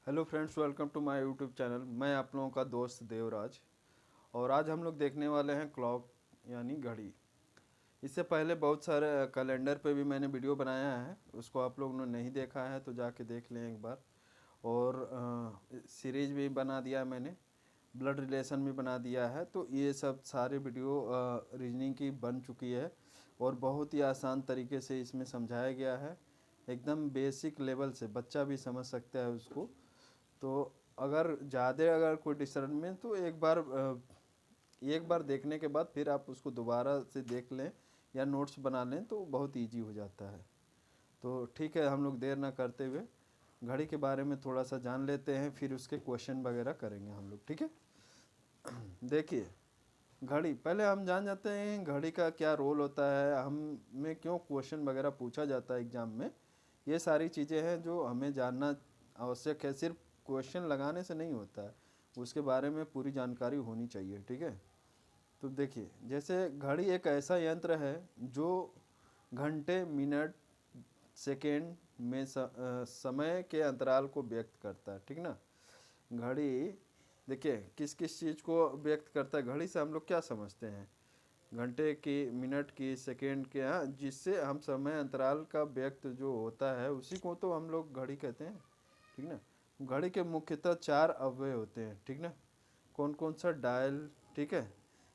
Hello friends, welcome to my YouTube channel. मैं आप लोगों का दोस्त देवराज। और आज हम लोग देखने वाले हैं क्लॉक यानी घड़ी। इससे पहले बहुत सारे कैलेंडर पे भी मैंने वीडियो बनाया है, उसको आप लोगों ने नहीं देखा है तो जाके देख लें एक बार। और सीरीज भी बना दिया है मैंने, ब्लड रिलेशन भी बना दिया है। तो ये सब सारे वीडियो रीजनिंग की बन चुकी है और बहुत ही आसान तरीके से इसमें समझाया गया है। एकदम बेसिक लेवल से बच्चा भी समझ सकता है उसको। तो अगर कोई डिसर्टमेंट तो एक बार देखने के बाद फिर आप उसको दोबारा से देख लें या नोट्स बना लें तो बहुत इजी हो जाता है। तो ठीक है, हम लोग देर ना करते हुए घड़ी के बारे में थोड़ा सा जान लेते हैं, फिर उसके क्वेश्चन वगैरह करेंगे हम लोग। ठीक है, देखिए घड़ी पहले हम जान जाते हैं घड़ी का क्या रोल होता है, हमें क्यों क्वेश्चन वगैरह पूछा जाता है एग्ज़ाम में। ये सारी चीज़ें हैं जो हमें जानना आवश्यक है। सिर्फ क्वेश्चन लगाने से नहीं होता है, उसके बारे में पूरी जानकारी होनी चाहिए। ठीक है, तो देखिए जैसे घड़ी एक ऐसा यंत्र है जो घंटे, मिनट, सेकेंड में समय के अंतराल को व्यक्त करता है। ठीक ना। घड़ी देखिए किस किस चीज़ को व्यक्त करता है। घड़ी से हम लोग क्या समझते हैं, घंटे की, मिनट की, सेकेंड के, हाँ, जिससे हम समय अंतराल का व्यक्त जो होता है उसी को तो हम लोग घड़ी कहते हैं। ठीक ना। घड़ी के मुख्यतः 4 अवयव होते हैं। ठीक ना। कौन कौन सा? डायल, ठीक है,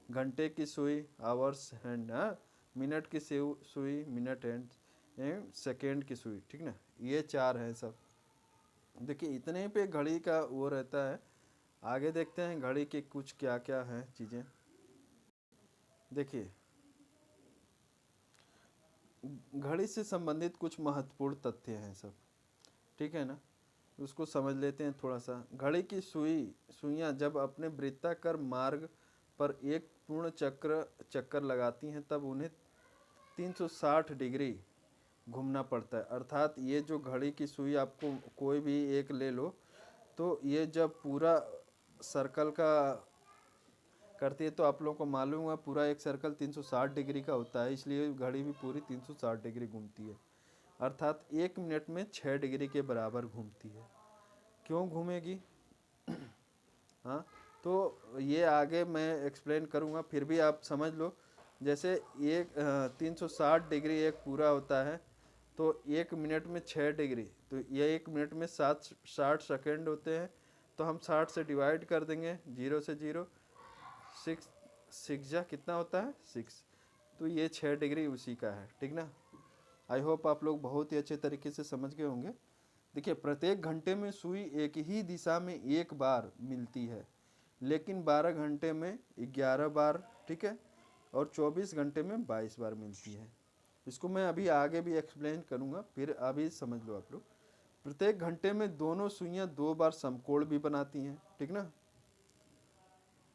घंटे की सुई, आवर्स हैंड, हाँ, मिनट की सुई, मिनट हैंड, एंड सेकेंड की सुई। ठीक ना, ये 4 हैं सब। देखिए इतने पे घड़ी का वो रहता है। आगे देखते हैं घड़ी के कुछ क्या क्या हैं चीज़ें। देखिए घड़ी से संबंधित कुछ महत्वपूर्ण तथ्य हैं सब। ठीक है ना, उसको समझ लेते हैं थोड़ा सा। घड़ी की सुइयां जब अपने वृत्ताकार मार्ग पर एक पूर्ण चक्कर लगाती हैं तब उन्हें 360 डिग्री घूमना पड़ता है। अर्थात ये जो घड़ी की सुई आपको कोई भी एक ले लो, तो ये जब पूरा सर्कल का करती है तो आप लोगों को मालूम है पूरा एक सर्कल 360 डिग्री का होता है, इसलिए घड़ी भी पूरी 360 डिग्री घूमती है। अर्थात 1 मिनट में 6 डिग्री के बराबर घूमती है। क्यों घूमेगी? हाँ, तो ये आगे मैं एक्सप्लेन करूँगा, फिर भी आप समझ लो। जैसे एक 360 डिग्री एक पूरा होता है, तो 1 मिनट में 6 डिग्री, तो ये 1 मिनट में 60 सेकेंड होते हैं। तो हम 60 से डिवाइड कर देंगे, 0 से 0, 6 कितना होता है? 6। तो ये 6 डिग्री उसी का है। ठीक ना। आई होप आप लोग बहुत ही अच्छे तरीके से समझ गए होंगे। देखिए प्रत्येक घंटे में सुई एक ही दिशा में एक बार मिलती है, लेकिन 12 घंटे में 11 बार, ठीक है, और 24 घंटे में 22 बार मिलती है। इसको मैं अभी आगे भी एक्सप्लेन करूँगा, फिर अभी समझ लो आप लोग। प्रत्येक घंटे में दोनों सुइयां 2 बार समकोण भी बनाती हैं। ठीक ना,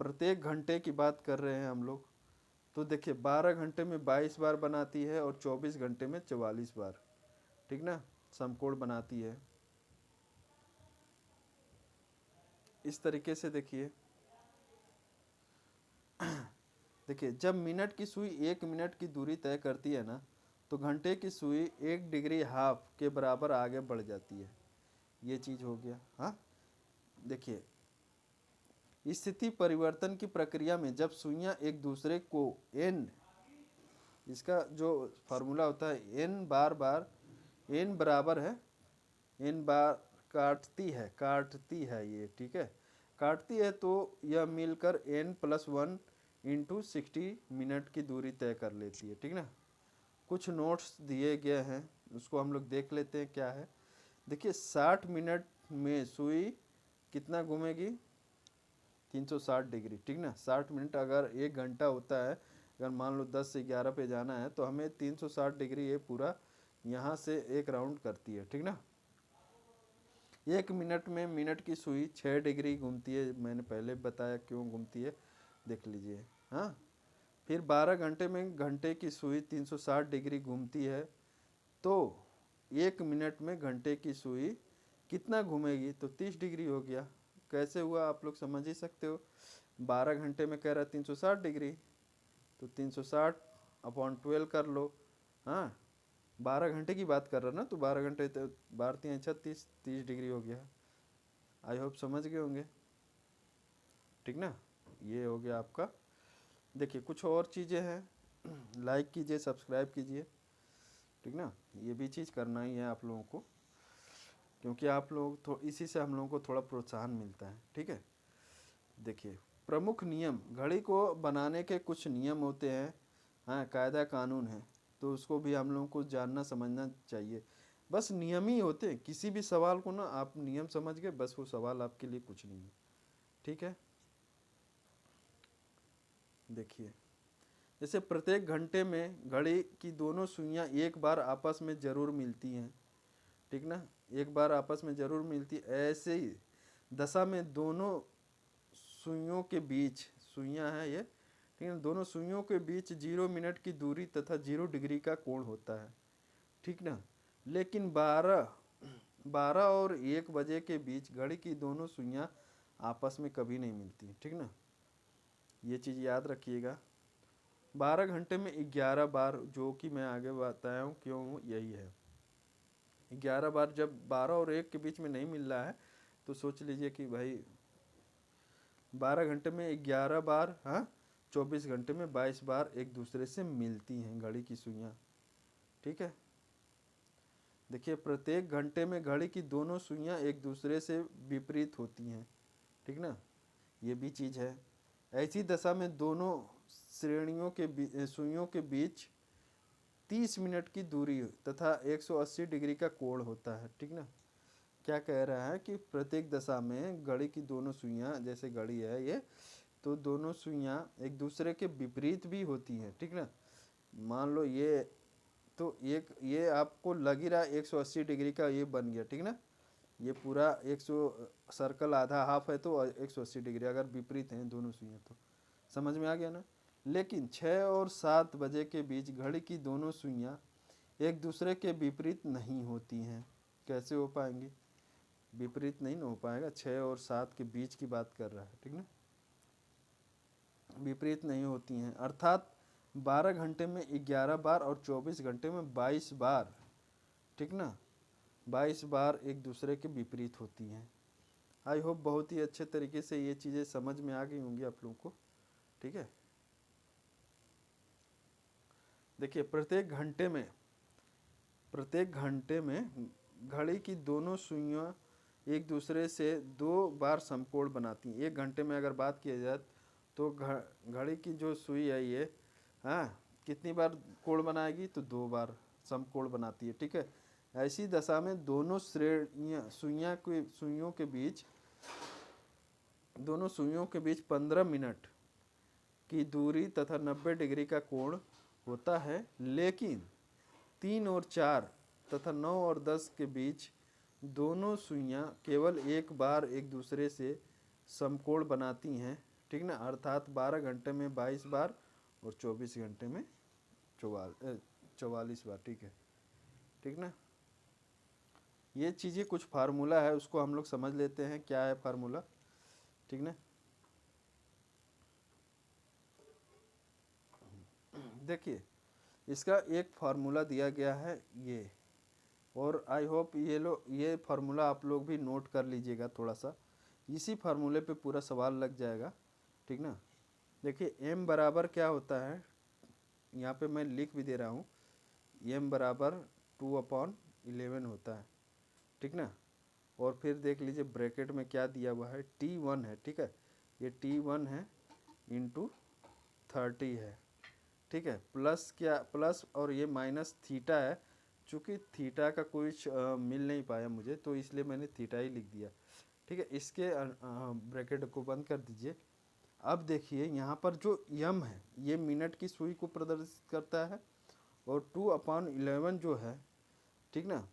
प्रत्येक घंटे की बात कर रहे हैं हम लोग। तो देखिए 12 घंटे में 22 बार बनाती है और 24 घंटे में 44 बार, ठीक ना, समकोण बनाती है। इस तरीके से देखिए देखिए जब मिनट की सुई 1 मिनट की दूरी तय करती है ना, तो घंटे की सुई 1 डिग्री हाफ के बराबर आगे बढ़ जाती है। ये चीज़ हो गया। हाँ, देखिए स्थिति परिवर्तन की प्रक्रिया में जब सुइयां एक दूसरे को एन, इसका जो फार्मूला होता है एन बार एन बराबर है, एन बार काटती है ये, ठीक है, काटती है, तो यह मिलकर n+1 इंटू 60 मिनट की दूरी तय कर लेती है। ठीक ना। कुछ नोट्स दिए गए हैं, उसको हम लोग देख लेते हैं क्या है। देखिए 60 मिनट में सुई कितना घूमेगी? 360 डिग्री। ठीक ना। 60 मिनट, अगर 1 घंटा होता है, अगर मान लो 10 से 11 पे जाना है तो हमें 360 डिग्री ये पूरा यहाँ से एक राउंड करती है। ठीक ना। 1 मिनट में मिनट की सुई 6 डिग्री घूमती है, मैंने पहले बताया क्यों घूमती है, देख लीजिए। हाँ, फिर 12 घंटे में घंटे की सुई 360 डिग्री घूमती है, तो 1 मिनट में घंटे की सुई कितना घूमेगी? तो 30 डिग्री हो गया। कैसे हुआ आप लोग समझ ही सकते हो। 12 घंटे में कह रहा है 360 डिग्री, तो 360/12 कर लो। हाँ, 12 घंटे की बात कर रहा ना, तो 12 घंटे तो 12×3 = 36, 30 डिग्री हो गया। आई होप समझ गए होंगे, ठीक ना। ये हो गया आपका। देखिए कुछ और चीज़ें हैं, लाइक कीजिए, सब्सक्राइब कीजिए, ठीक ना। ये भी चीज़ करना ही है आप लोगों को, क्योंकि आप लोग तो इसी से हम लोगों को थोड़ा प्रोत्साहन मिलता है, ठीक है। देखिए प्रमुख नियम, घड़ी को बनाने के कुछ नियम होते हैं, हाँ कायदा कानून है, तो उसको भी हम लोगों को जानना समझना चाहिए। बस नियम ही होते हैं, किसी भी सवाल को ना आप नियम समझ गए, बस वो सवाल आपके लिए कुछ नहीं है, ठीक है। देखिए जैसे प्रत्येक घंटे में घड़ी की दोनों सुइयां एक बार आपस में ज़रूर मिलती हैं, ठीक ना, एक बार आपस में ज़रूर मिलती। ऐसे ही दशा में दोनों सुइयों के बीच, सुइयां हैं ये, ठीक है, दोनों सुइयों के बीच 0 मिनट की दूरी तथा 0 डिग्री का कोण होता है, ठीक ना। लेकिन 12 और 1 बजे के बीच घड़ी की दोनों सुइयां आपस में कभी नहीं मिलती, ठीक ना। ये चीज़ याद रखिएगा। 12 घंटे में 11 बार, जो कि मैं आगे बताया हूँ क्यों यही है। 11 बार, जब 12 और 1 के बीच में नहीं मिल रहा है तो सोच लीजिए कि भाई 12 घंटे में 11 बार, हाँ 24 घंटे में 22 बार एक दूसरे से मिलती हैं घड़ी की सुइयां, ठीक है। देखिए प्रत्येक घंटे में घड़ी की दोनों सुइयां एक दूसरे से विपरीत होती हैं, ठीक ना, ये भी चीज़ है। ऐसी दशा में दोनों श्रेणियों के सुइयों के बीच 30 मिनट की दूरी तथा 180 डिग्री का कोण होता है, ठीक ना। क्या कह रहा है कि प्रत्येक दशा में घड़ी की दोनों सुइयां, जैसे घड़ी है ये, तो दोनों सुइयां एक दूसरे के विपरीत भी होती हैं, ठीक ना। मान लो ये, तो एक ये आपको लग ही रहा है 180 डिग्री का ये बन गया, ठीक ना। ये पूरा 100 सर्कल आधा हाफ है तो 180 डिग्री, अगर विपरीत हैं दोनों सुइयां तो समझ में आ गया ना। लेकिन 6 और 7 बजे के बीच घड़ी की दोनों सुइयां एक दूसरे के विपरीत नहीं होती हैं। कैसे हो पाएंगी, विपरीत नहीं ना हो पाएगा, 6 और 7 के बीच की बात कर रहा है, ठीक ना, विपरीत नहीं होती हैं। अर्थात 12 घंटे में 11 बार और 24 घंटे में 22 बार, ठीक ना, 22 बार एक दूसरे के विपरीत होती हैं। आई होप बहुत ही अच्छे तरीके से ये चीज़ें समझ में आ गई होंगी आप लोगों को, ठीक है। देखिए प्रत्येक घंटे में घड़ी की दोनों सुइयां एक दूसरे से 2 बार समकोण बनाती हैं। 1 घंटे में अगर बात किया जाए तो घड़ी की जो सुई है ये, हाँ कितनी बार कोण बनाएगी, तो 2 बार समकोण बनाती है, ठीक है। ऐसी दशा में दोनों श्रेणियाँ दोनों सुइयों के बीच 15 मिनट की दूरी तथा 90 डिग्री का कोण होता है। लेकिन 3 और 4 तथा 9 और 10 के बीच दोनों सुइयां केवल एक बार एक दूसरे से समकोण बनाती हैं, ठीक ना। अर्थात 12 घंटे में 22 बार और 24 घंटे में 44 बार, ठीक है, ठीक ना। ये चीज़ें कुछ फार्मूला है, उसको हम लोग समझ लेते हैं क्या है फार्मूला, ठीक ना। देखिए इसका एक फार्मूला दिया गया है ये, और आई होप ये फार्मूला आप लोग भी नोट कर लीजिएगा थोड़ा सा, इसी फार्मूले पे पूरा सवाल लग जाएगा, ठीक ना। देखिए m बराबर क्या होता है, यहाँ पे मैं लिख भी दे रहा हूँ, m बराबर 2/11 होता है, ठीक ना। और फिर देख लीजिए ब्रैकेट में क्या दिया हुआ है, T1 है, ठीक है, ये T1 है इंटू 30 है, ठीक है, प्लस क्या प्लस और ये माइनस थीटा है। चूँकि थीटा का कुछ मिल नहीं पाया मुझे, तो इसलिए मैंने थीटा ही लिख दिया, ठीक है। इसके ब्रैकेट को बंद कर दीजिए। अब देखिए यहाँ पर जो यम है ये मिनट की सुई को प्रदर्शित करता है, और 2/11 जो है, ठीक ना,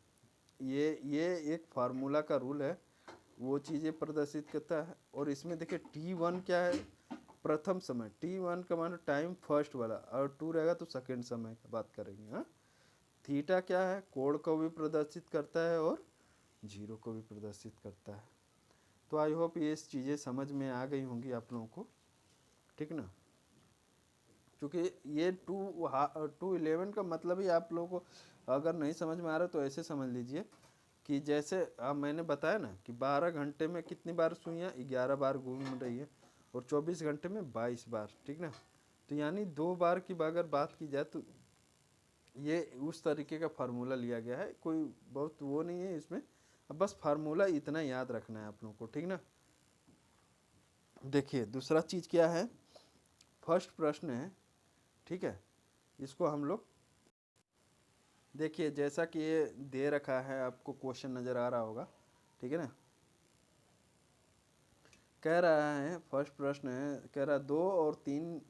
ये एक फार्मूला का रूल है, वो चीज़ें प्रदर्शित करता है। और इसमें देखिए T1 क्या है, प्रथम समय, T1 का मानो टाइम फर्स्ट वाला, और 2 रहेगा तो सेकेंड समय की बात करेंगे, हाँ। थीटा क्या है, कोण को भी प्रदर्शित करता है और 0 को भी प्रदर्शित करता है। तो आई होप ये चीज़ें समझ में आ गई होंगी आप लोगों को, ठीक ना। क्योंकि ये 211 का मतलब ही आप लोगों को अगर नहीं समझ में आ रहा तो ऐसे समझ लीजिए कि जैसे अब मैंने बताया ना कि 12 घंटे में कितनी बार सुइयाँ 11 बार घूम रही है और 24 घंटे में 22 बार, ठीक ना। तो यानी 2 बार की अगर बात की जाए तो ये उस तरीके का फार्मूला लिया गया है, कोई बहुत वो नहीं है इसमें। अब बस फार्मूला इतना याद रखना है आप लोगों को, ठीक ना। देखिए दूसरा चीज़ क्या है, फर्स्ट प्रश्न है, ठीक है। इसको हम लोग देखिए, जैसा कि ये दे रखा है आपको, क्वेश्चन नज़र आ रहा होगा, ठीक है ना। कह रहा है, फर्स्ट प्रश्न है, कह रहा 2 और 3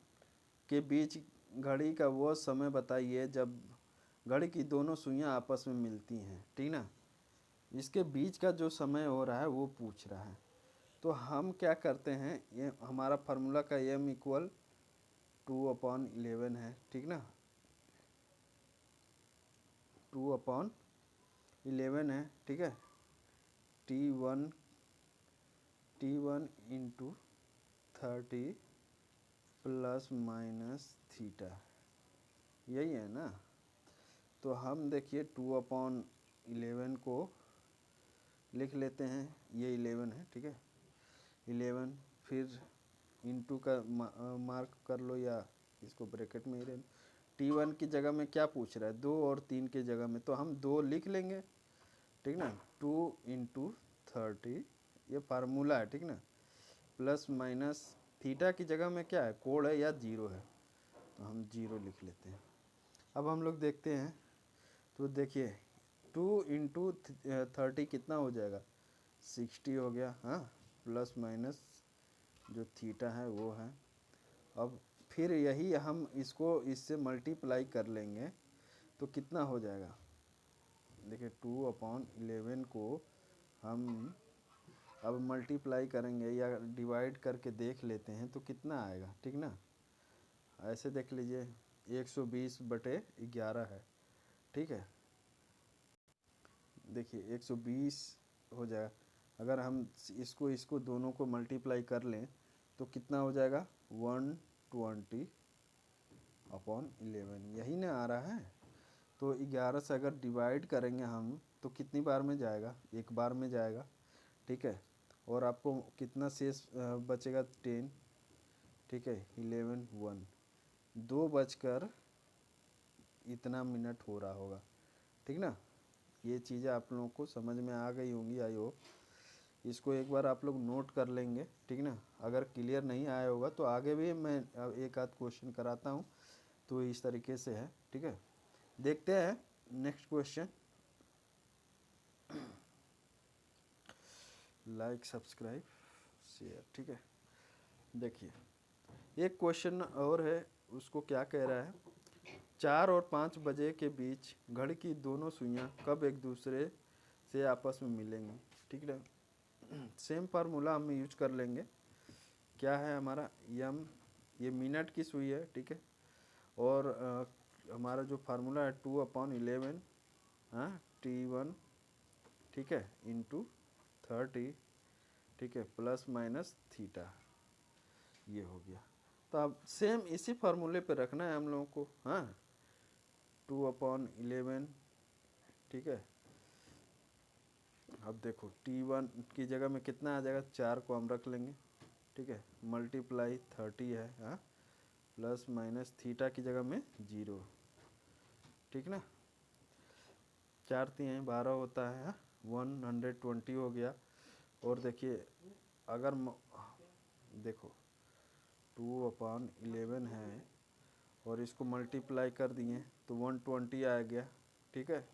के बीच घड़ी का वो समय बताइए जब घड़ी की दोनों सुइयां आपस में मिलती हैं, ठीक ना। इसके बीच का जो समय हो रहा है वो पूछ रहा है। तो हम क्या करते हैं, ये हमारा फार्मूला का m इक्वल 2/11 है, ठीक ना। 2/11 है, ठीक है। T1 into 30 plus minus theta, यही है ना। तो हम देखिए 2/11 को लिख लेते हैं, ये 11 है, ठीक है। 11 फिर इंटू का मार्क कर लो या इसको ब्रैकेट में ही रहना। T1 की जगह में क्या पूछ रहा है, 2 और 3 की जगह में तो हम 2 लिख लेंगे, ठीक ना। 2 इंटू 30 ये फार्मूला है, ठीक ना। प्लस माइनस थीटा की जगह में क्या है, कोड है या जीरो है, तो हम जीरो लिख लेते हैं। अब हम लोग देखते हैं, तो देखिए 2 इंटू 30 कितना हो जाएगा, 60 हो गया, हाँ। प्लस माइनस जो थीटा है वो है। अब फिर यही हम इसको इससे मल्टीप्लाई कर लेंगे तो कितना हो जाएगा, देखिए 2/11 को हम अब मल्टीप्लाई करेंगे या डिवाइड करके देख लेते हैं तो कितना आएगा, ठीक ना। ऐसे देख लीजिए 120/11 है, ठीक है। देखिए 120 हो जाएगा। अगर हम इसको दोनों को मल्टीप्लाई कर लें तो कितना हो जाएगा, 120/11, यही ना आ रहा है। तो 11 से अगर डिवाइड करेंगे हम तो कितनी बार में जाएगा, एक बार में जाएगा, ठीक है। और आपको कितना शेष बचेगा, 10, ठीक है। 11 1 2 बजकर इतना मिनट हो रहा होगा, ठीक ना। ये चीज़ें आप लोगों को समझ में आ गई होंगी, आई होप। इसको एक बार आप लोग नोट कर लेंगे, ठीक ना। अगर क्लियर नहीं आया होगा तो आगे भी मैं एक आध क्वेश्चन कराता हूँ, तो इस तरीके से है, ठीक है। देखते हैं next question. Like subscribe share, ठीक है। देखिए एक क्वेश्चन और है, उसको क्या कह रहा है, 4 और 5 बजे के बीच घड़ी की दोनों सुइयां कब एक दूसरे से आपस में मिलेंगी, ठीक है। सेम फार्मूला हम यूज कर लेंगे, क्या है हमारा यम, ये मिनट की सुई है, ठीक है। और हमारा जो फार्मूला है 2/11, हाँ, T1, ठीक है, इंटू 30, ठीक है, प्लस माइनस थीटा, ये हो गया। तो अब सेम इसी फार्मूले पे रखना है हम लोगों को, हाँ। 2/11, ठीक है। अब देखो T1 की जगह में कितना आ जाएगा, 4 को हम रख लेंगे, ठीक है। मल्टीप्लाई 30 है, हाँ, प्लस माइनस थीटा की जगह में 0, ठीक ना। 4 3 12 होता है, हाँ? 120 हो गया। और देखिए अगर देखो 2/11 है और इसको मल्टीप्लाई कर दिए तो 120 आ गया, ठीक है।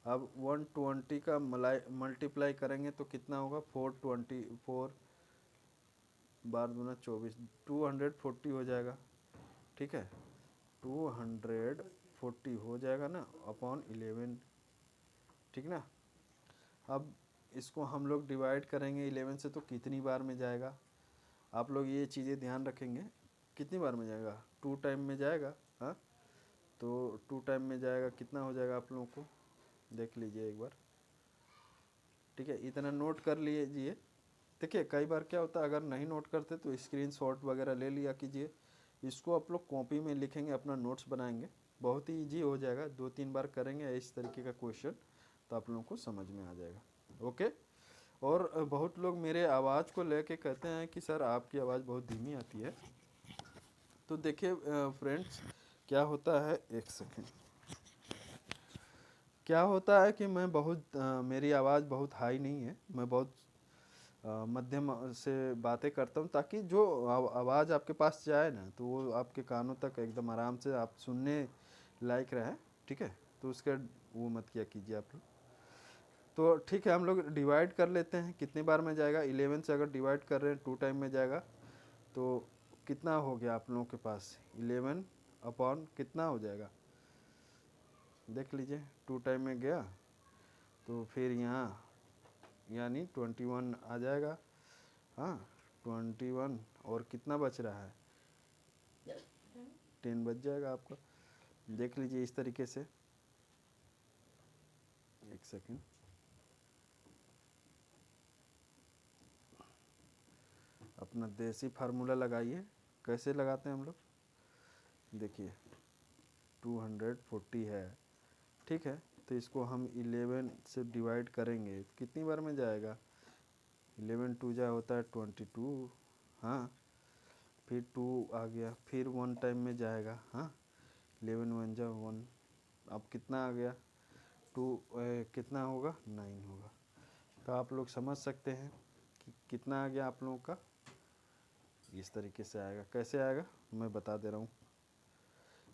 अब 120 का मल्टीप्लाई करेंगे तो कितना होगा, 424 बार दूना 24, 240 हो जाएगा, ठीक है। 240 हो जाएगा ना अपॉन 11, ठीक ना। अब इसको हम लोग डिवाइड करेंगे 11 से तो कितनी बार में जाएगा, आप लोग ये चीज़ें ध्यान रखेंगे, कितनी बार में जाएगा, 2 टाइम में जाएगा, हाँ। तो 2 टाइम में जाएगा, कितना हो जाएगा आप लोगों को देख लीजिए एक बार, ठीक है। इतना नोट कर लीजिए। देखिए कई बार क्या होता है, अगर नहीं नोट करते तो स्क्रीनशॉट वगैरह ले लिया कीजिए। इसको आप लोग कॉपी में लिखेंगे, अपना नोट्स बनाएंगे, बहुत ही ईजी हो जाएगा। 2 3 बार करेंगे इस तरीके का क्वेश्चन तो आप लोगों को समझ में आ जाएगा। ओके। और बहुत लोग मेरे आवाज़ को लेके कहते हैं कि सर आपकी आवाज़ बहुत धीमी आती है। तो देखिए फ्रेंड्स, क्या होता है, एक सेकेंड, क्या होता है कि मैं बहुत मेरी आवाज़ बहुत हाई नहीं है, मैं बहुत मध्यम से बातें करता हूँ, ताकि जो आवाज़ आपके पास जाए ना तो वो आपके कानों तक एकदम आराम से आप सुनने लायक रहे। ठीक है, तो उसका वो मत किया कीजिए आप लोग। तो ठीक है, हम लोग डिवाइड कर लेते हैं, कितने बार में जाएगा। 11 से अगर डिवाइड कर रहे हैं 2 टाइम में जाएगा, तो कितना हो गया आप लोगों के पास, 11 अपॉन कितना हो जाएगा, देख लीजिए। 2 टाइम में गया तो फिर यहाँ यानी 21 आ जाएगा। हाँ, 21 और कितना बच रहा है, 10 बच जाएगा आपका। देख लीजिए इस तरीके से। एक सेकेंड, अपना देसी फार्मूला लगाइए। कैसे लगाते हैं हम लोग, देखिए 240 है, ठीक है, तो इसको हम 11 से डिवाइड करेंगे, कितनी बार में जाएगा, 11 2 जा होता है 22। हाँ, फिर 2 आ गया, फिर 1 टाइम में जाएगा। हाँ, 11 1 जा 1, अब कितना आ गया, 2 कितना होगा, 9 होगा। तो आप लोग समझ सकते हैं कि कितना आ गया आप लोगों का। इस तरीके से आएगा। कैसे आएगा मैं बता दे रहा हूँ,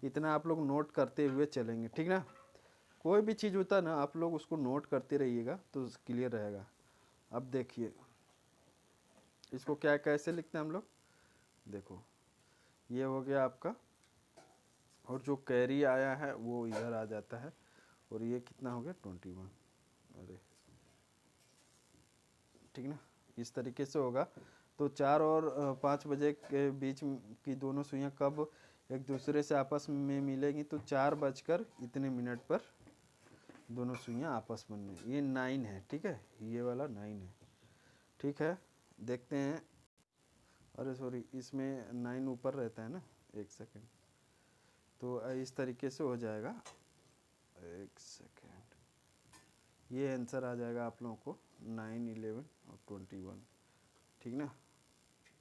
इतना आप लोग नोट करते हुए चलेंगे, ठीक ना। कोई भी चीज़ होता है ना, आप लोग उसको नोट करते रहिएगा तो क्लियर रहेगा। अब देखिए इसको क्या कैसे लिखते हैं हम लोग, देखो ये हो गया आपका, और जो कैरी आया है वो इधर आ जाता है, और ये कितना हो गया 21। अरे ठीक ना, इस तरीके से होगा। तो 4 और 5 बजे के बीच की दोनों सुइयां कब एक दूसरे से आपस में मिलेंगी, तो 4 बजकर इतने मिनट पर दोनों सुइयां आपस में मिलेंगी। ये 9 है, ठीक है, ये वाला 9 है, ठीक है। देखते हैं, अरे सॉरी, इसमें 9 ऊपर रहता है ना, एक सेकेंड, तो इस तरीके से हो जाएगा। एक सेकेंड, ये आंसर आ जाएगा आप लोगों को 9 11 और 21, ठीक ना,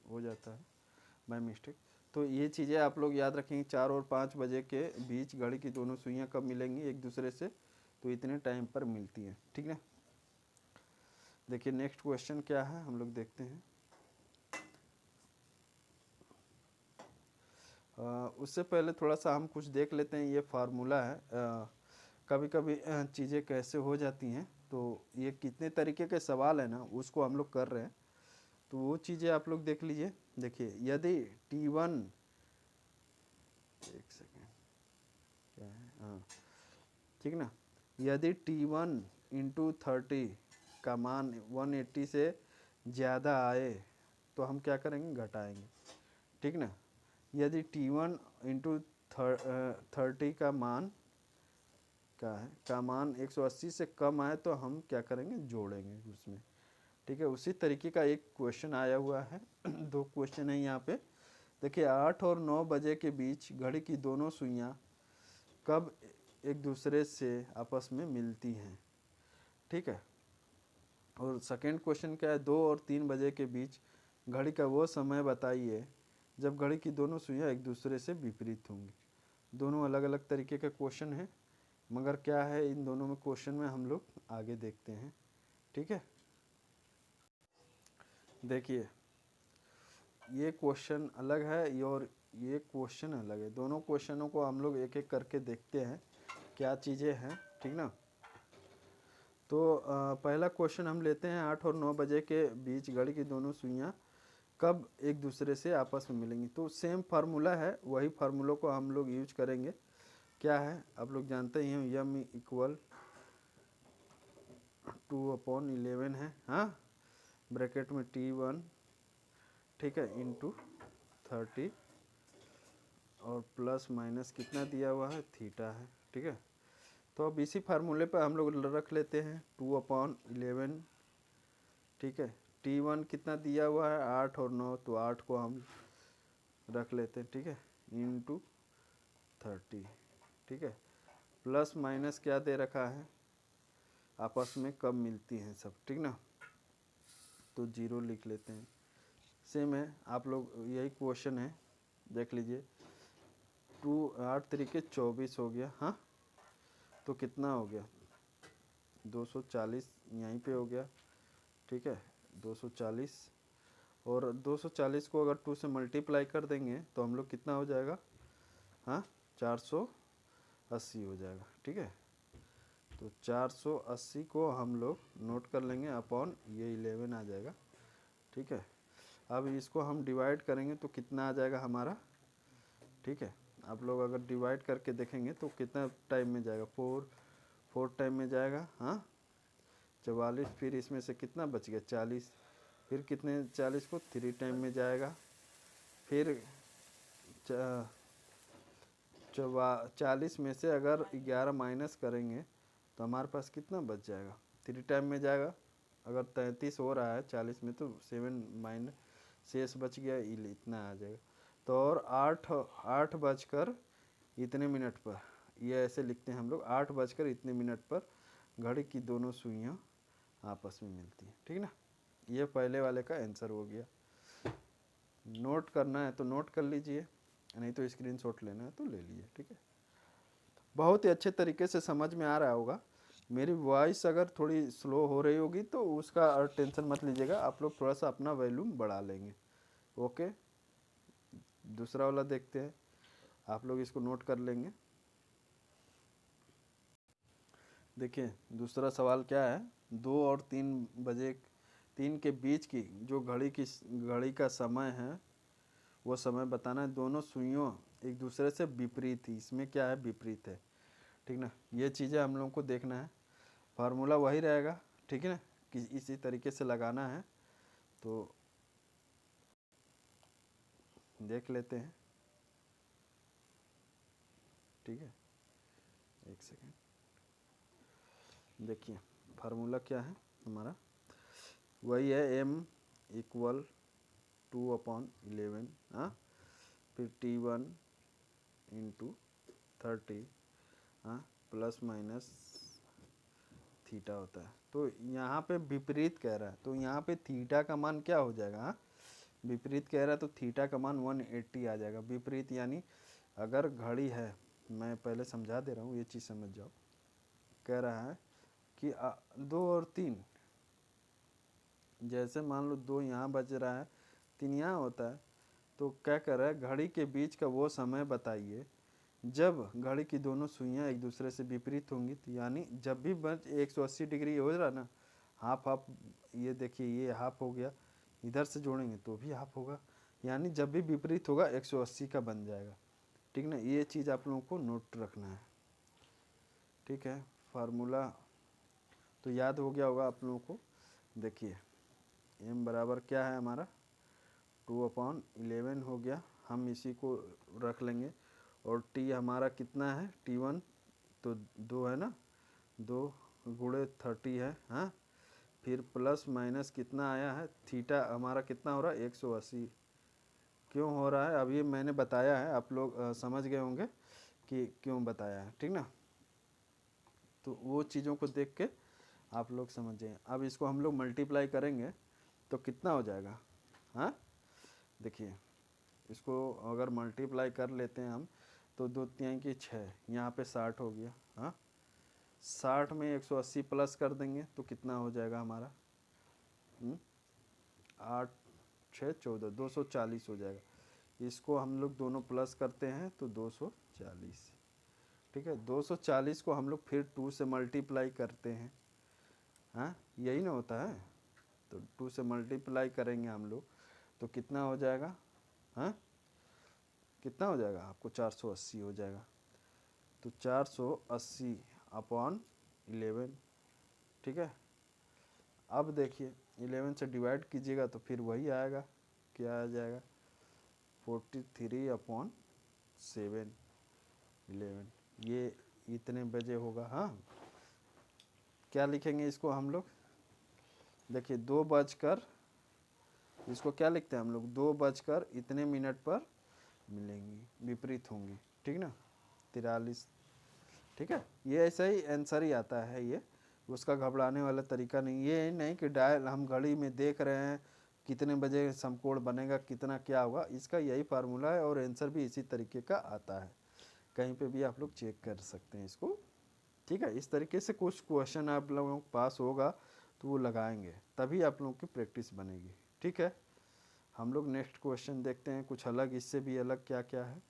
हो जाता है बाय मिस्टेक। तो ये चीज़ें आप लोग याद रखेंगे, 4 और 5 बजे के बीच घड़ी की दोनों सुइयां कब मिलेंगी एक दूसरे से, तो इतने टाइम पर मिलती हैं, ठीक ना। देखिए नेक्स्ट क्वेश्चन क्या है, हम लोग देखते हैं। उससे पहले थोड़ा सा हम कुछ देख लेते हैं, ये फार्मूला है। कभी कभी चीज़ें कैसे हो जाती हैं, तो ये कितने तरीके के सवाल है ना, उसको हम लोग कर रहे हैं, तो वो चीज़ें आप लोग देख लीजिए। देखिए यदि T1, एक सेकेंड, क्या है, हाँ ठीक ना, यदि T1 इंटू 30 का मान 180 से ज़्यादा आए तो हम क्या करेंगे, घटाएंगे, ठीक ना। यदि T1 इंटू 30 का मान क्या है, का मान 180 से कम आए तो हम क्या करेंगे, जोड़ेंगे उसमें, ठीक है। उसी तरीके का एक क्वेश्चन आया हुआ है। 2 क्वेश्चन है यहाँ पे। देखिए 8 और 9 बजे के बीच घड़ी की दोनों सुइयां कब एक दूसरे से आपस में मिलती हैं, ठीक है। और सेकेंड क्वेश्चन क्या है, 2 और 3 बजे के बीच घड़ी का वो समय बताइए जब घड़ी की दोनों सुइयां एक दूसरे से विपरीत होंगी। दोनों अलग अलग तरीके के क्वेश्चन हैं, मगर क्या है इन दोनों में क्वेश्चन में हम लोग आगे देखते हैं, ठीक है। देखिए ये क्वेश्चन अलग है और ये क्वेश्चन अलग है, दोनों क्वेश्चनों को हम लोग एक एक करके देखते हैं क्या चीज़ें हैं, ठीक ना। तो पहला क्वेश्चन हम लेते हैं, 8 और 9 बजे के बीच घड़ी की दोनों सुइयां कब एक दूसरे से आपस में मिलेंगी। तो सेम फार्मूला है, वही फार्मूलों को हम लोग यूज करेंगे। क्या है आप लोग जानते ही हैं, यम इक्वल 2/11 है, हाँ, ब्रैकेट में T1, ठीक है, इंटू 30 और प्लस माइनस कितना दिया हुआ है, थीटा है, ठीक है। तो अब इसी फार्मूले पर हम लोग रख लेते हैं 2/11, ठीक है। T1 कितना दिया हुआ है, 8 और 9, तो 8 को हम रख लेते हैं, ठीक है, इंटू 30, ठीक है, प्लस माइनस क्या दे रखा है, आपस में कब मिलती हैं सब, ठीक ना। तो 0 लिख लेते हैं। सेम है, आप लोग यही क्वेश्चन है, देख लीजिए। 8 तरीके 24 हो गया, हाँ। तो कितना हो गया 240 यहीं पे हो गया, ठीक है 240। और 240 को अगर 2 से मल्टीप्लाई कर देंगे तो हम लोग कितना हो जाएगा, हाँ 480 हो जाएगा, ठीक है। तो 480 को हम लोग नोट कर लेंगे अपॉन ये 11 आ जाएगा, ठीक है। अब इसको हम डिवाइड करेंगे तो कितना आ जाएगा हमारा, ठीक है। आप लोग अगर डिवाइड करके देखेंगे तो कितना टाइम में जाएगा, 4 टाइम में जाएगा, हाँ 44। फिर इसमें से कितना बच गया 40, फिर कितने 40 को 3 टाइम में जाएगा। फिर 40 में से अगर 11 माइनस करेंगे तो हमारे पास कितना बच जाएगा, 3 टाइम में जाएगा। अगर 33 हो रहा है 40 में तो 7 माइनस शेष बच गया, इतना आ जाएगा। तो और 8 बजकर इतने मिनट पर, ये ऐसे लिखते हैं हम लोग, 8 बजकर इतने मिनट पर घड़ी की दोनों सुइयां आपस में मिलती हैं, ठीक ना। ये पहले वाले का आंसर हो गया। नोट करना है तो नोट कर लीजिए, नहीं तो स्क्रीनशॉट लेना है तो ले लीजिए, ठीक है। बहुत ही अच्छे तरीके से समझ में आ रहा होगा। मेरी वॉइस अगर थोड़ी स्लो हो रही होगी तो उसका टेंशन मत लीजिएगा, आप लोग थोड़ा सा अपना वॉल्यूम बढ़ा लेंगे, ओके। दूसरा वाला देखते हैं, आप लोग इसको नोट कर लेंगे। देखिए दूसरा सवाल क्या है, 2 और 3 के बीच की जो घड़ी का समय है वो समय बताना है। दोनों सुइयों एक दूसरे से विपरीत थी, इसमें क्या है विपरीत है, ठीक ना। ये चीज़ें हम लोगों को देखना है, फार्मूला वही रहेगा, ठीक है ना, कि इसी तरीके से लगाना है। तो देख लेते हैं, ठीक है, एक सेकेंड। देखिए फार्मूला क्या है हमारा, वही है m इक्वल 2/11, हाँ। फिर T1 इंटू 30, हाँ, प्लस माइनस थीटा होता है। तो यहाँ पे विपरीत कह रहा है, तो यहाँ पे थीटा का मान क्या हो जाएगा, हाँ विपरीत कह रहा है तो थीटा का मान 180 आ जाएगा। विपरीत यानी अगर घड़ी है, मैं पहले समझा दे रहा हूँ, ये चीज़ समझ जाओ। कह रहा है कि 2 और 3, जैसे मान लो 2 यहाँ बज रहा है, 3 यहाँ होता है, तो क्या कर रहा है, घड़ी के बीच का वो समय बताइए जब घड़ी की दोनों सुइयां एक दूसरे से विपरीत होंगी। तो यानी जब भी 180 डिग्री हो रहा ना, हाफ हाफ, ये देखिए ये हाफ हो गया, इधर से जोड़ेंगे तो भी हाफ होगा, यानी जब भी विपरीत होगा 180 का बन जाएगा, ठीक ना। ये चीज़ आप लोगों को नोट रखना है, ठीक है। फार्मूला तो याद हो गया होगा आप लोगों को। देखिए m बराबर क्या है हमारा, 2/11 हो गया, हम इसी को रख लेंगे। और t हमारा कितना है, T1 तो 2 है ना, 2 गुणे 30 है, हाँ। फिर प्लस माइनस कितना आया है, थीटा हमारा कितना हो रहा है 180। क्यों हो रहा है अब ये मैंने बताया है, आप लोग समझ गए होंगे कि क्यों बताया है, ठीक ना। तो वो चीज़ों को देख के आप लोग समझें। अब इसको हम लोग मल्टीप्लाई करेंगे तो कितना हो जाएगा, हाँ देखिए इसको अगर मल्टीप्लाई कर लेते हैं हम तो 2 3 की 6, यहाँ पे 60 हो गया, हाँ। 60 में 180 प्लस कर देंगे तो कितना हो जाएगा हमारा, 8 6 14, 240 हो जाएगा। इसको हम लोग दोनों प्लस करते हैं तो 240, ठीक है। 240 को हम लोग फिर 2 से मल्टीप्लाई करते हैं, हाँ यही ना होता है। तो 2 से मल्टीप्लाई करेंगे हम लोग तो कितना हो जाएगा, हाँ कितना हो जाएगा आपको 480 हो जाएगा। तो 480 अपॉन 11, ठीक है। अब देखिए 11 से डिवाइड कीजिएगा तो फिर वही आएगा, क्या आ जाएगा 43/7 11, ये इतने बजे होगा, हाँ। क्या लिखेंगे इसको हम लोग, देखिए 2 बजकर, इसको क्या लिखते हैं हम लोग, 2 बजकर इतने मिनट पर मिलेंगी, विपरीत होंगी, ठीक ना, 43, ठीक है। ये ऐसा ही आंसर ही आता है ये, उसका घबराने वाला तरीका नहीं, ये नहीं कि डायल हम घड़ी में देख रहे हैं कितने बजे समकोण बनेगा, कितना क्या होगा, इसका यही फार्मूला है और आंसर भी इसी तरीके का आता है। कहीं पे भी आप लोग चेक कर सकते हैं इसको, ठीक है। इस तरीके से कुछ क्वेश्चन आप लोगों को पास होगा तो वो लगाएंगे, तभी आप लोगों की प्रैक्टिस बनेगी, ठीक है। हम लोग नेक्स्ट क्वेश्चन देखते हैं, कुछ अलग, इससे भी अलग क्या क्या है।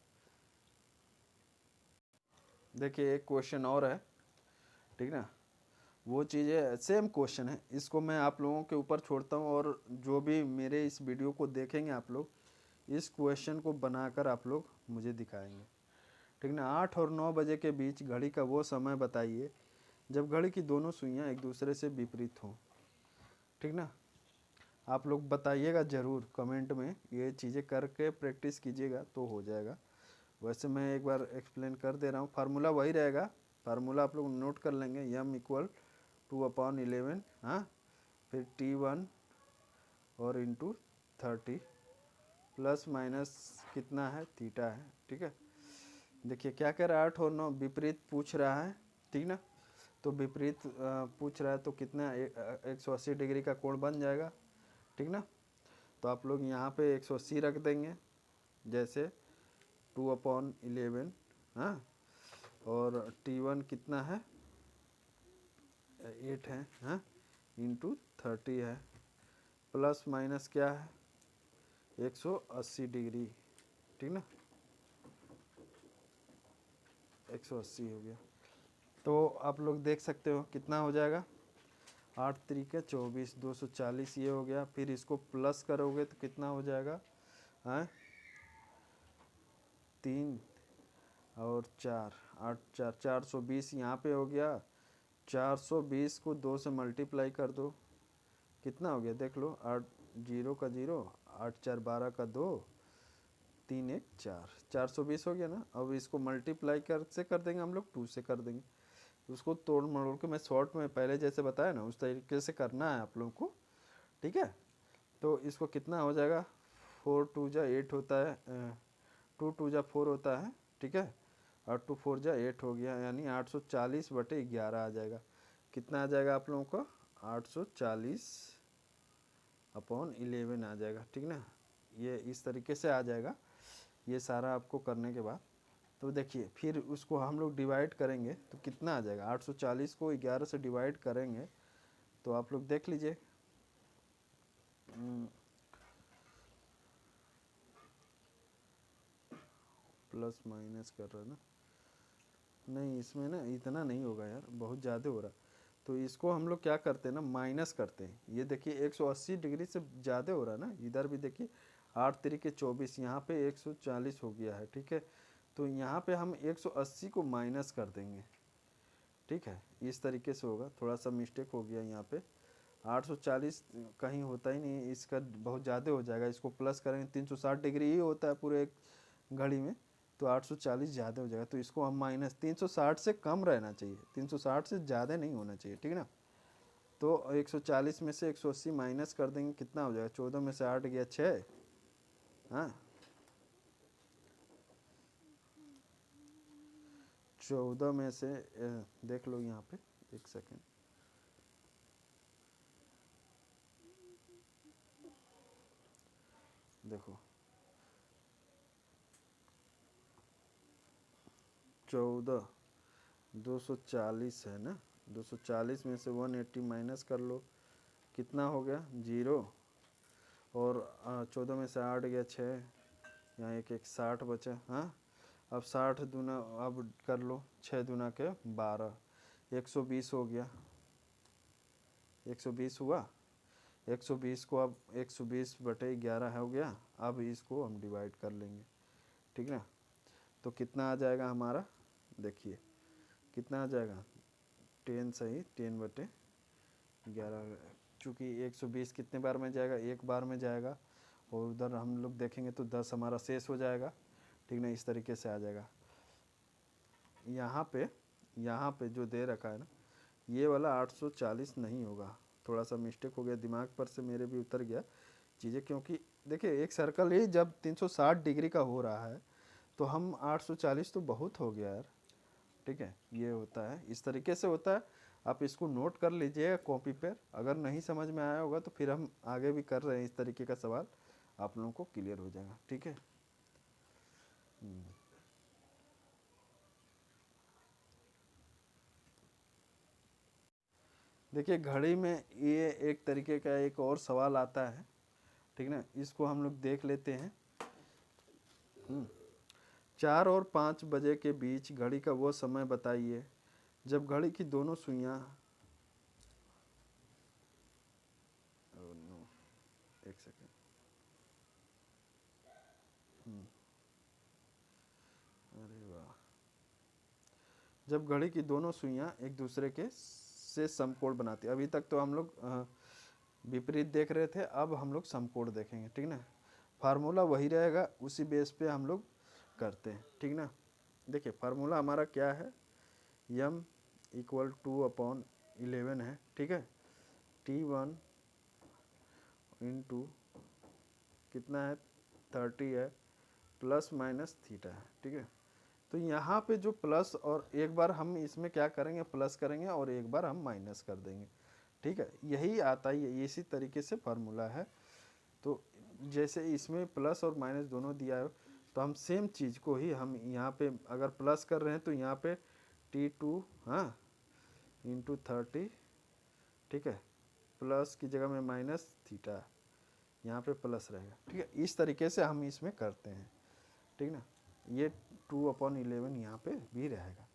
देखिए एक क्वेश्चन और है, ठीक ना, वो चीज़ें सेम क्वेश्चन है, इसको मैं आप लोगों के ऊपर छोड़ता हूँ और जो भी मेरे इस वीडियो को देखेंगे आप लोग, इस क्वेश्चन को बनाकर आप लोग मुझे दिखाएंगे, ठीक ना। 8 और 9 बजे के बीच घड़ी का वो समय बताइए जब घड़ी की दोनों सुइयां एक दूसरे से विपरीत हों, ठीक ना। आप लोग बताइएगा ज़रूर कमेंट में, ये चीज़ें करके प्रैक्टिस कीजिएगा तो हो जाएगा। वैसे मैं एक बार एक्सप्लेन कर दे रहा हूँ, फार्मूला वही रहेगा, फार्मूला आप लोग नोट कर लेंगे, m इक्वल 2/11, हाँ, फिर T1 और इंटू 30 प्लस माइनस कितना है, थीटा है, ठीक है। देखिए क्या कह रहा है, 8 और 9 विपरीत पूछ रहा है, ठीक ना। तो विपरीत पूछ रहा है तो कितना 180 डिग्री का कोण बन जाएगा, ठीक ना। तो आप लोग यहाँ पे 180 रख देंगे, जैसे 2/11, हाँ, और T1 कितना है 8 है, हाँ, इंटू 30 है, प्लस माइनस क्या है 180 डिग्री, ठीक ना, 180 हो गया। तो आप लोग देख सकते हो कितना हो जाएगा, 8 तरीके 24, 240 ये हो गया। फिर इसको प्लस करोगे तो कितना हो जाएगा, हाँ, 3 और 4, 8 4 420 यहाँ पे हो गया। 420 को 2 से मल्टीप्लाई कर दो, कितना हो गया देख लो, 8 जीरो का जीरो, 8 4 12 का 2, 3 1 4, 420 हो गया ना। अब इसको मल्टीप्लाई कर देंगे हम लोग, 2 से कर देंगे, उसको तोड़ मरोड़ के मैं शॉर्ट में पहले जैसे बताया ना उस तरीके से करना है आप लोगों को, ठीक है। तो इसको कितना हो जाएगा, 4 2 जा 8 होता है, 2 2 जा 4 होता है, ठीक है, और 2 4 जा 8 हो गया, यानी 840/11 आ जाएगा। कितना आ जाएगा आप लोगों को, 840/11 आ जाएगा, ठीक ना। ये इस तरीके से आ जाएगा, ये सारा आपको करने के बाद। तो देखिए फिर उसको हम लोग डिवाइड करेंगे तो कितना आ जाएगा, 840 को 11 से डिवाइड करेंगे तो आप लोग देख लीजिए, प्लस माइनस कर रहा है ना, नहीं इसमें ना इतना नहीं होगा यार, बहुत ज़्यादा हो रहा। तो इसको हम लोग क्या करते हैं ना, माइनस करते हैं। ये देखिए 180 डिग्री से ज़्यादा हो रहा है ना, इधर भी देखिए 8 तरीके 24, यहाँ पे 140 हो गया है, ठीक है। तो यहाँ पे हम 180 को माइनस कर देंगे, ठीक है, इस तरीके से होगा। थोड़ा सा मिस्टेक हो गया यहाँ पे, 840 कहीं होता ही नहीं, इसका बहुत ज़्यादा हो जाएगा। इसको प्लस करेंगे 360 डिग्री ही होता है पूरे एक घड़ी में, तो 840 ज़्यादा हो जाएगा। तो इसको हम माइनस 360 से कम रहना चाहिए, 360 से ज़्यादा नहीं होना चाहिए, ठीक है ना। तो 140 में से 180 माइनस कर देंगे, कितना हो जाएगा, 14 में से 8 गया 6, हाँ, 14 में से देख लो यहाँ पे, एक सेकेंड, देखो 14 240 है ना, 240 में से 180 माइनस कर लो, कितना हो गया 0, और 14 में से 8 गया 6, यहाँ एक एक 60 बचा, हाँ। अब 60 दूना अब कर लो, 6 दूना के 12, 120 हो गया, 120 हुआ। 120 को अब 120/11 हो गया। अब इसको हम डिवाइड कर लेंगे, ठीक ना। तो कितना आ जाएगा हमारा, देखिए कितना आ जाएगा, 10 सही, 10/11, चूँकि 120 कितने बार में जाएगा, एक बार में जाएगा, और उधर हम लोग देखेंगे तो 10 हमारा शेष हो जाएगा, ठीक ना, इस तरीके से आ जाएगा। यहाँ पे जो दे रखा है ना, ये वाला 840 नहीं होगा, थोड़ा सा मिस्टेक हो गया, दिमाग पर से मेरे भी उतर गया चीज़ें, क्योंकि देखिए एक सर्कल ही जब 360 डिग्री का हो रहा है तो हम 840 तो बहुत हो गया यार, ठीक है, ये होता है, इस तरीके से होता है। आप इसको नोट कर लीजिएगा कॉपी पर। अगर नहीं समझ में आया होगा तो फिर हम आगे भी कर रहे हैं इस तरीके का सवाल, आप लोगों को क्लियर हो जाएगा। ठीक है। देखिए घड़ी में ये एक तरीके का एक और सवाल आता है, ठीक ना, इसको हम लोग देख लेते हैं। 4 और 5 बजे के बीच घड़ी का वो समय बताइए जब घड़ी की दोनों सुइयां, एक सेकेंड, अरे वाह, जब घड़ी की दोनों सुइयां एक दूसरे के से समकोण बनाती है। अभी तक तो हम लोग विपरीत देख रहे थे, अब हम लोग समकोण देखेंगे, ठीक ना। फार्मूला वही रहेगा, उसी बेस पे हम लोग करते हैं, ठीक ना। देखिए फार्मूला हमारा क्या है, m इक्वल 2/11 है, ठीक है। T1 इंटू कितना है 30 है, प्लस माइनस थीटा है, ठीक है। तो यहाँ पे जो प्लस, और एक बार हम इसमें क्या करेंगे, प्लस करेंगे और एक बार हम माइनस कर देंगे, ठीक है। यही आता ही है, इसी तरीके से फार्मूला है। तो जैसे इसमें प्लस और माइनस दोनों दिया है, तो हम सेम चीज़ को ही हम यहाँ पे अगर प्लस कर रहे हैं तो यहाँ पे T2 हाँ इंटू 30, ठीक है, प्लस की जगह में माइनस थीटा, यहाँ पे प्लस रहेगा, ठीक है। इस तरीके से हम इसमें करते हैं, ठीक ना। ये 2/11 यहाँ पे भी रहेगा,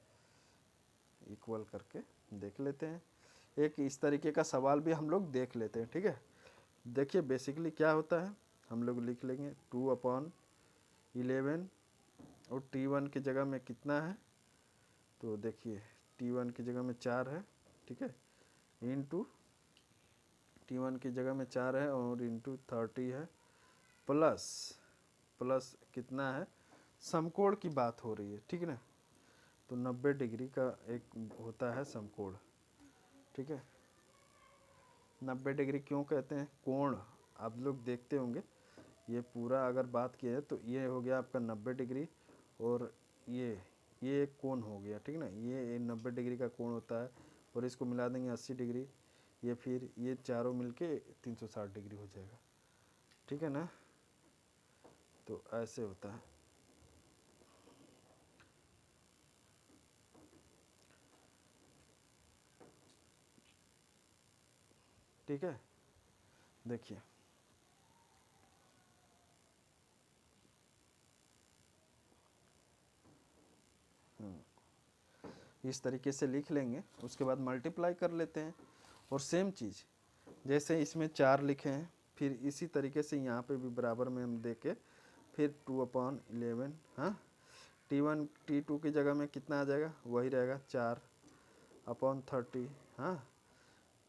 इक्वल करके देख लेते हैं। एक इस तरीके का सवाल भी हम लोग देख लेते हैं, ठीक है। देखिए बेसिकली क्या होता है, हम लोग लिख लेंगे 2/11 और T1 की जगह में कितना है, तो देखिए T1 की जगह में 4 है, ठीक है, इंटू T1 की जगह में 4 है और इंटू 30 है, प्लस प्लस कितना है, समकोण की बात हो रही है, ठीक है ना। तो 90 डिग्री का एक होता है समकोण, ठीक है। 90 डिग्री क्यों कहते हैं, कोण आप लोग देखते होंगे, ये पूरा अगर बात की है तो ये हो गया आपका 90 डिग्री, और ये एक कोण हो गया, ठीक ना। ये 90 डिग्री का कोण होता है, और इसको मिला देंगे 80 डिग्री, ये फिर ये चारों मिलके 360 डिग्री हो जाएगा, ठीक है ना। तो ऐसे होता है, ठीक है। देखिए इस तरीके से लिख लेंगे, उसके बाद मल्टीप्लाई कर लेते हैं, और सेम चीज़ जैसे इसमें 4 लिखे हैं, फिर इसी तरीके से यहाँ पे भी बराबर में हम दे के फिर 2/11, हाँ, T1 T2 की जगह में कितना आ जाएगा, वही रहेगा 4/30, हाँ,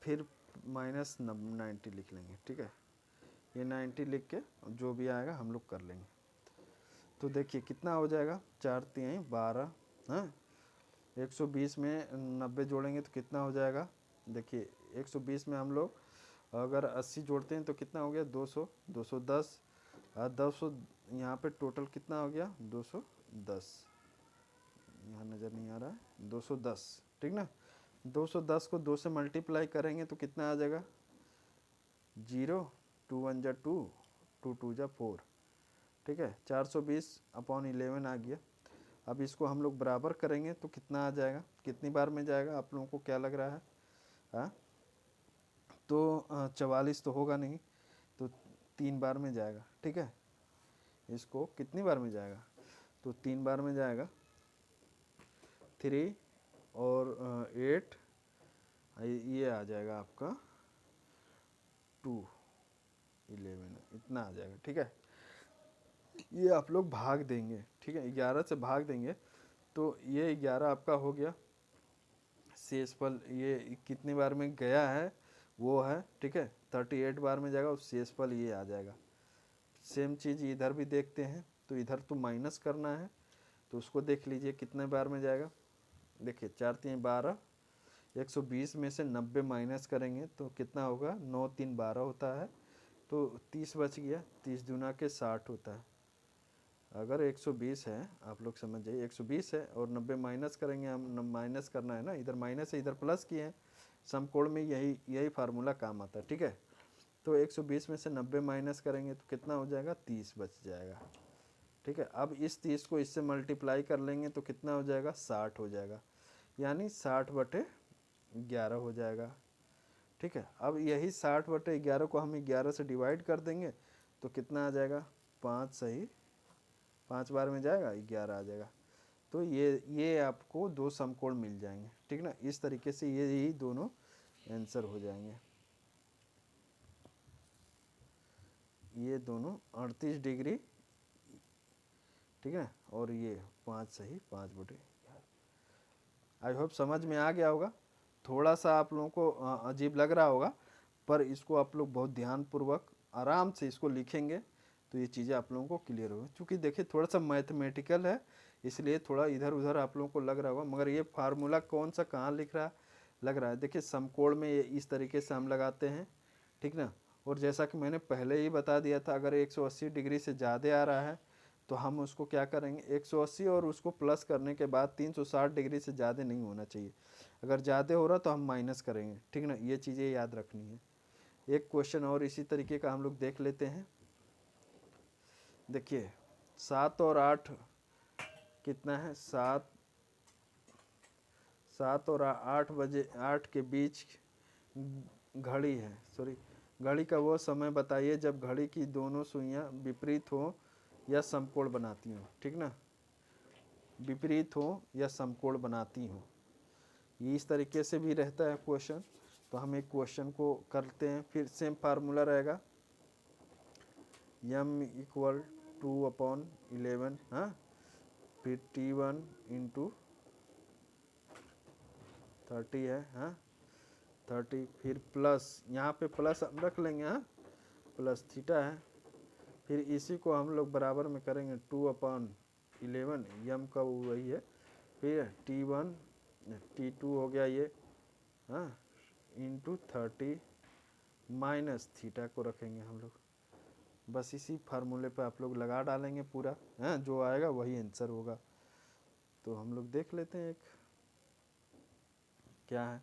फिर माइनस 90 लिख लेंगे, ठीक है। ये 90 लिख के जो भी आएगा हम लोग कर लेंगे। तो देखिए कितना हो जाएगा, 4×3=12, हाँ, 120 में 90 जोड़ेंगे तो कितना हो जाएगा, देखिए 120 में हम लोग अगर 80 जोड़ते हैं तो कितना हो गया, 200, 210, 200 यहाँ पे टोटल कितना हो गया, 210, यहाँ नज़र नहीं आ रहा है, 210, ठीक ना। 210 को 2 से मल्टीप्लाई करेंगे तो कितना आ जाएगा, 0, 2 1 जा 2, 2 2 जा 4, ठीक है, 420/11 आ गया। अब इसको हम लोग बराबर करेंगे तो कितना आ जाएगा, कितनी बार में जाएगा, आप लोगों को क्या लग रहा है, हाँ, तो 44 तो होगा नहीं, तो 3 बार में जाएगा, ठीक है। इसको कितनी बार में जाएगा, तो 3 बार में जाएगा, 3 और 8, ये आ जाएगा आपका 2/11, इतना आ जाएगा, ठीक है। ये आप लोग भाग देंगे, ठीक है, 11 से भाग देंगे तो ये 11 आपका हो गया, शेषफल ये कितनी बार में गया है वो है, ठीक है, 38 बार में जाएगा, और शेषफल ये आ जाएगा। सेम चीज़ इधर भी देखते हैं, तो इधर तो माइनस करना है, तो उसको देख लीजिए कितने बार में जाएगा। देखिए 4×3=12, 120 में से 90 माइनस करेंगे तो कितना होगा, 9×3=12 होता है, तो 30 बच गया, 30×2 = 60 होता है। अगर 120 है, आप लोग समझ जाइए 120 है और 90 माइनस करेंगे, हम माइनस करना है ना, इधर माइनस है इधर प्लस किए हैं, समकोण में यही फार्मूला काम आता है, ठीक है। तो 120 में से 90 माइनस करेंगे तो कितना हो जाएगा, 30 बच जाएगा, ठीक है। अब इस 30 को इससे मल्टीप्लाई कर लेंगे तो कितना हो जाएगा, 60 हो जाएगा, यानी 60/11 हो जाएगा, ठीक है। अब यही 60/11 को हम 11 से डिवाइड कर देंगे तो कितना आ जाएगा, 5 सही 5 बार में जाएगा 11 आ जाएगा। तो ये आपको दो समकोण मिल जाएंगे, ठीक ना। इस तरीके से यही दोनों आंसर हो जाएंगे, ये दोनों 38 डिग्री, ठीक है, और ये 5 सही 5/11। आई होप समझ में आ गया होगा। थोड़ा सा आप लोगों को अजीब लग रहा होगा, पर इसको आप लोग बहुत ध्यानपूर्वक आराम से इसको लिखेंगे तो ये चीज़ें आप लोगों को क्लियर होगी। क्योंकि देखिए थोड़ा सा मैथमेटिकल है, इसलिए थोड़ा इधर उधर आप लोगों को लग रहा होगा, मगर ये फार्मूला कौन सा कहाँ लग रहा है। देखिए समकोण में ये इस तरीके से हम लगाते हैं, ठीक ना। और जैसा कि मैंने पहले ही बता दिया था, अगर 180 डिग्री से ज़्यादा आ रहा है तो हम उसको क्या करेंगे, 180 और उसको प्लस करने के बाद 360 डिग्री से ज़्यादा नहीं होना चाहिए। अगर ज़्यादा हो रहा तो हम माइनस करेंगे, ठीक ना। ये चीज़ें याद रखनी है। एक क्वेश्चन और इसी तरीके का हम लोग देख लेते हैं। देखिए 7 और 8 कितना है, 7 और 8 के बीच घड़ी है, सॉरी घड़ी का वो समय बताइए जब घड़ी की दोनों सुइयां विपरीत हो या समकोण बनाती हो, ठीक ना, विपरीत हो या समकोण बनाती हो। ये इस तरीके से भी रहता है क्वेश्चन। तो हम एक क्वेश्चन को करते हैं, फिर सेम फार्मूला रहेगा, m = 2/11, हाँ, फिर T1 × 30 है, हाँ 30, फिर प्लस यहाँ पे प्लस हम रख लेंगे, हाँ प्लस थीटा है। फिर इसी को हम लोग बराबर में करेंगे 2/11, यम का वही है, फिर T1 T2 हो गया ये, हाँ × 30 माइनस थीटा को रखेंगे हम लोग। बस इसी फार्मूले पे आप लोग लगा डालेंगे पूरा, हाँ जो आएगा वही आंसर होगा। तो हम लोग देख लेते हैं एक क्या है।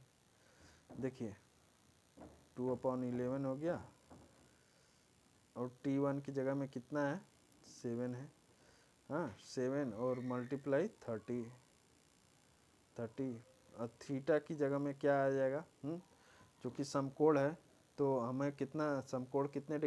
देखिए 2/11 हो गया, और T1 की जगह में कितना है, 7 है, हाँ 7 और मल्टीप्लाई 30 और थीटा की जगह में क्या आ जाएगा, क्योंकि समकोण है तो हमें कितना, समकोण कितने